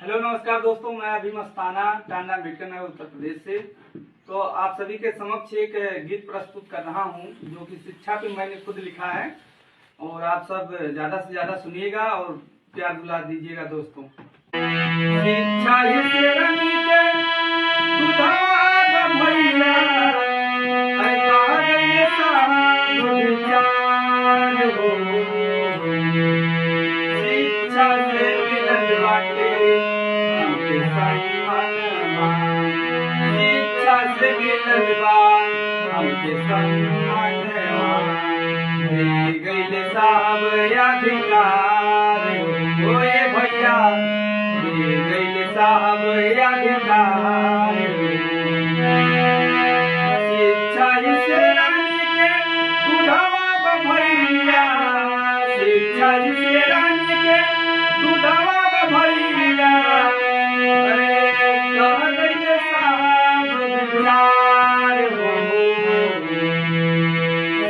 Hello नमस्कार दोस्तों, मैं अभी मस्ताना टांडा अम्बेडकर नगर उत्तर प्रदेश से। तो आप सभी के समक्ष एक गीत प्रस्तुत कर रहा हूं जो कि शिक्षा पे मैंने खुद लिखा है और आप सब ज्यादा से ज्यादा सुनिएगा और प्यार दुलार दीजिएगा दोस्तों। शिक्षा ही तेरा नीचे दुधार भैया, है कागज साध विचार हो। शिक्षा से मिलत बाटे हमके सम्मान, शिक्षा से मिलत बा हमके सम्मान। दे गइले साहब अधिकार ओए भैया, दे गइले साहब अधिकार। शिक्षा ही से रानी के दूधवा भैया, शिक्षा ही से रानी के दूधवा भैया, कह गइले साहब विचार हो।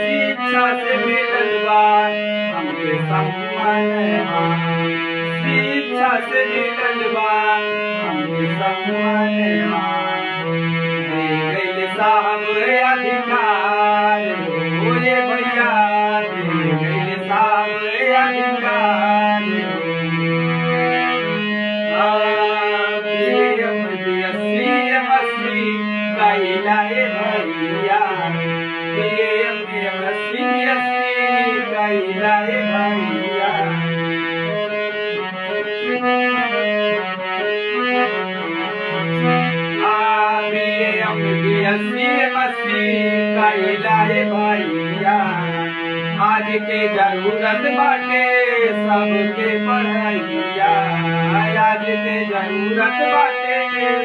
शिक्षा से मिलत बा हमके सम्मान, शिक्षा से मिलत बा हमके सम्मान। दे गइले साहब अधिकार ओए भैया, दे गइले साहब अधिकार। कैलाए भैया, कैलाए भैया। कैलाए भैया, आज के जरूरत बाटे सबके पढ़ैया, आज के जरूरत बाटे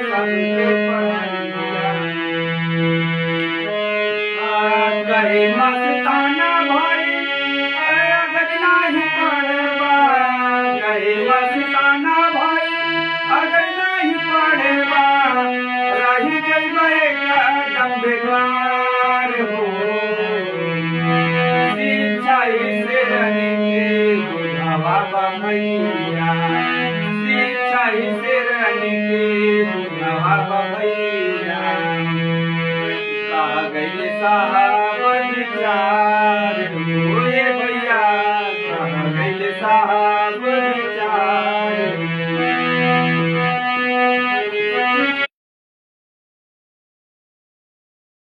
सबके पढ़ैया। कहे मस्ताना भाई अगर नहीं पढ़बा, कहे मस्ताना भाई अगर नहीं पढ़बा, रही जइबे कदम बेकार हो। शिक्षा ही से रहने के बुढ़ावा भैया, शिक्षा ही से रहने के बुढ़ावा भैया। कह गइले साहब विचार ओए भैया, कह गइले साहब